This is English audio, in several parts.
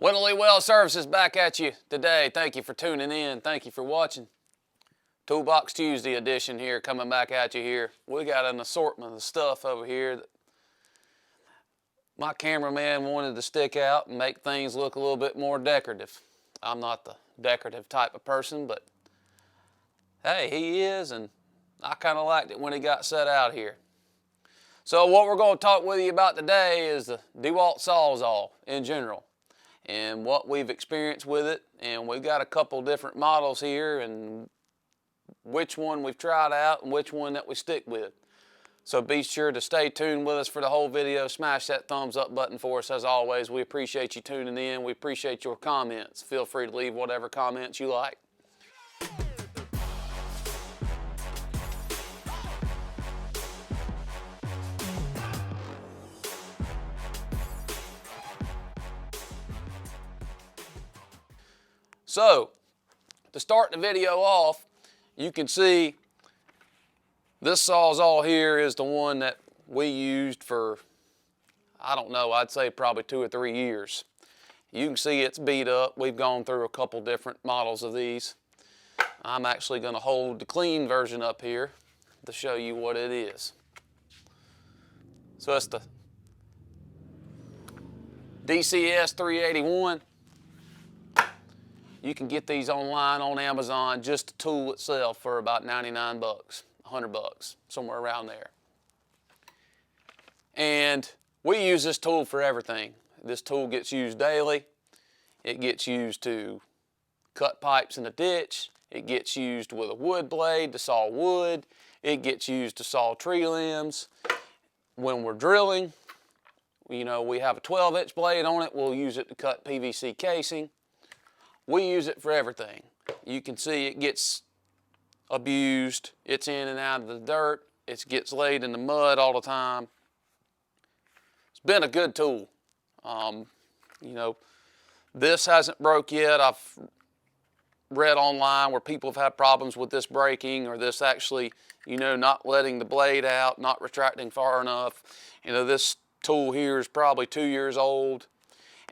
Winterly Well Services back at you today. Thank you for tuning in. Thank you for watching. Toolbox Tuesday edition here, coming back at you here. We got an assortment of stuff over here that my cameraman wanted to stick out and make things look a little bit more decorative. I'm not the decorative type of person, but hey, he is, and I kind of liked it when he got set out here. So what we're going to talk with you about today is the Dewalt Sawzall in general, and what we've experienced with it. And we've got a couple different models here, and which one we've tried out and which one that we stick with. So be sure to stay tuned with us for the whole video. Smash that thumbs up button for us as always. We appreciate you tuning in. We appreciate your comments. Feel free to leave whatever comments you like. So, to start the video off, you can see this Sawzall here is the one that we used for, I don't know, I'd say probably 2 or 3 years. You can see it's beat up. We've gone through a couple different models of these. I'm actually going to hold the clean version up here to show you what it is. So it's the DCS 381. You can get these online on Amazon, just the tool itself, for about 99 bucks, 100 bucks, somewhere around there. And we use this tool for everything. This tool gets used daily. It gets used to cut pipes in a ditch. It gets used with a wood blade to saw wood. It gets used to saw tree limbs. When we're drilling, you know, we have a 12-inch blade on it. We'll use it to cut PVC casing. We use it for everything. You can see it gets abused. It's in and out of the dirt. It gets laid in the mud all the time. It's been a good tool. You know, this hasn't broke yet. I've read online where people have had problems with this breaking, or this actually, you know, not letting the blade out, not retracting far enough. You know, this tool here is probably 2 years old,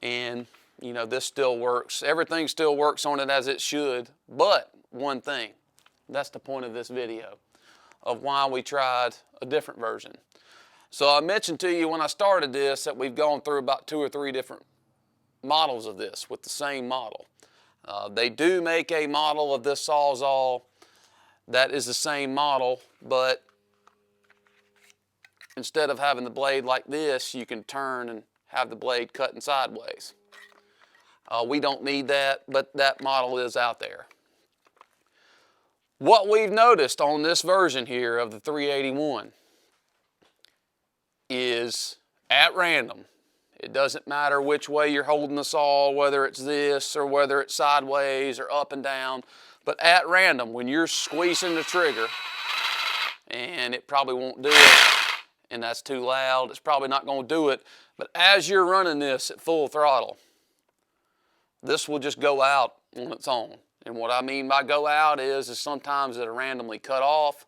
and you know, this still works. Everything still works on it as it should, but one thing, that's the point of this video, of why we tried a different version. So I mentioned to you when I started this that we've gone through about 2 or 3 different models of this with the same model. They do make a model of this Sawzall that is the same model, but instead of having the blade like this, you can turn and have the blade cutting sideways. We don't need that, but that model is out there. What we've noticed on this version here of the 381 is at random. It doesn't matter which way you're holding the saw, whether it's this or whether it's sideways or up and down, but at random, when you're squeezing the trigger, and it probably won't do it, and that's too loud, it's probably not going to do it, but as you're running this at full throttle, this will just go out on its own. And what I mean by go out is sometimes it'll randomly cut off.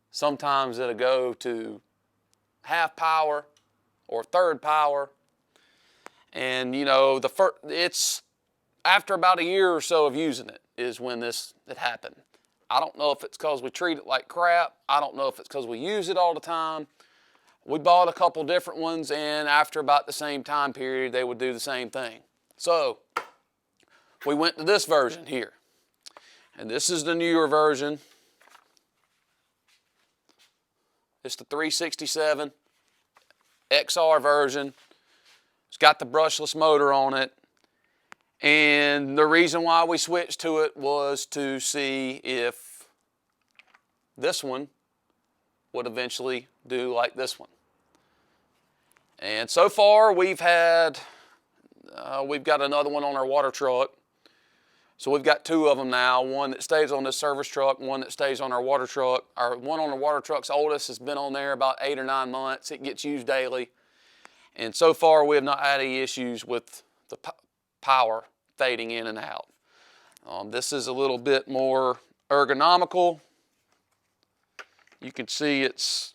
Sometimes it'll go to half power or third power. And you know, it's after about a year or so of using it is when it happened. I don't know if it's because we treat it like crap. I don't know if it's because we use it all the time. We bought a couple different ones, and after about the same time period, they would do the same thing. So we went to this version here, and this is the newer version. It's the 367 XR version. It's got the brushless motor on it, and the reason why we switched to it was to see if this one would eventually do like this one. And so far we've got another one on our water truck. So we've got 2 of them now, one that stays on this service truck, one that stays on our water truck. Our one on the water truck's oldest, has been on there about 8 or 9 months. It gets used daily. And so far we have not had any issues with the power fading in and out. This is a little bit more ergonomical. You can see it's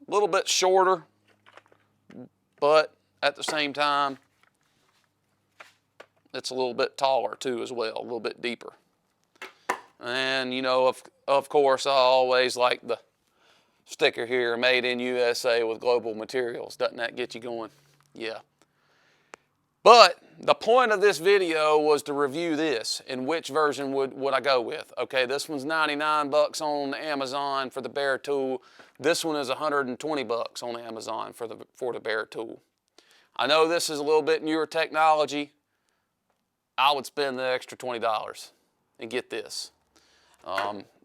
a little bit shorter, but at the same time, it's a little bit taller too as well, a little bit deeper. And you know, of course, I always like the sticker here, made in USA with global materials. Doesn't that get you going? Yeah. But the point of this video was to review this and which version would I go with. Okay, this one's 99 bucks on Amazon for the bare tool. This one is 120 bucks on Amazon for the bare tool. I know this is a little bit newer technology. I would spend the extra $20 and get this.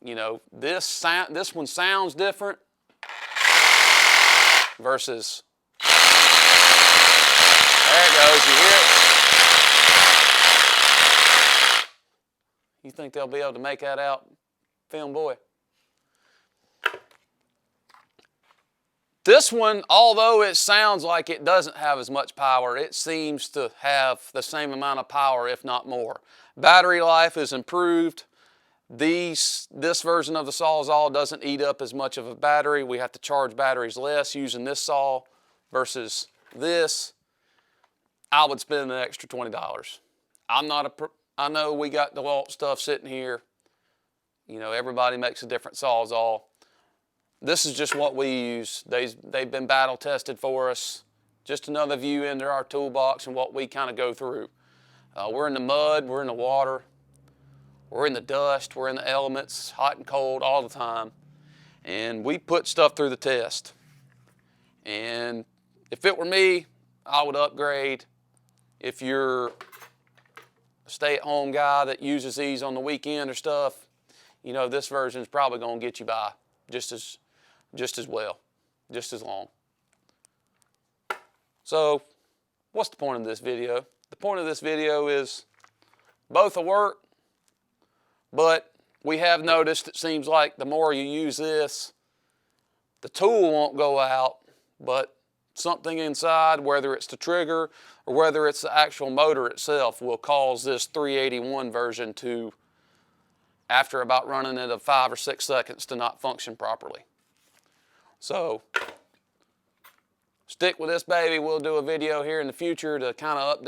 You know, this one sounds different versus, there it goes, you hear it? You think they'll be able to make that out, film boy? This one, although it sounds like it doesn't have as much power, it seems to have the same amount of power, if not more. Battery life is improved. This version of the Sawzall doesn't eat up as much of a battery. We have to charge batteries less using this saw versus this. I would spend an extra $20. I know we got Dewalt stuff sitting here. You know, everybody makes a different Sawzall. This is just what we use. They've been battle tested for us. Just another view into our toolbox and what we kind of go through. We're in the mud, we're in the water, we're in the dust, we're in the elements, hot and cold all the time. And we put stuff through the test. And if it were me, I would upgrade. If you're a stay-at-home guy that uses these on the weekend or stuff, you know, this version is probably going to get you by just as well, just as long. So, what's the point of this video? The point of this video is both will work, but we have noticed it seems like the more you use this, the tool won't go out, but something inside, whether it's the trigger or whether it's the actual motor itself, will cause this 381 version to, after about running it of 5 or 6 seconds, to not function properly. So, stick with this baby. We'll do a video here in the future to kind of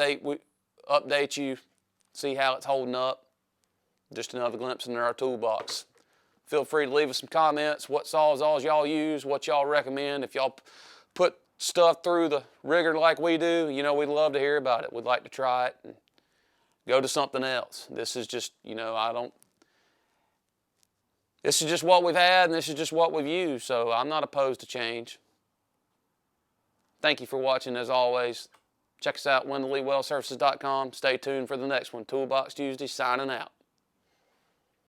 update you, see how it's holding up. Just another glimpse into our toolbox. Feel free to leave us some comments, what Sawzalls y'all use, what y'all recommend. If y'all put stuff through the rigger like we do, you know, we'd love to hear about it. We'd like to try it and go to something else. This is just, you know, this is just what we've had and this is just what we've used, so I'm not opposed to change. Thank you for watching as always. Check us out, WendellLeeWellServices.com. Stay tuned for the next one. Toolbox Tuesday signing out.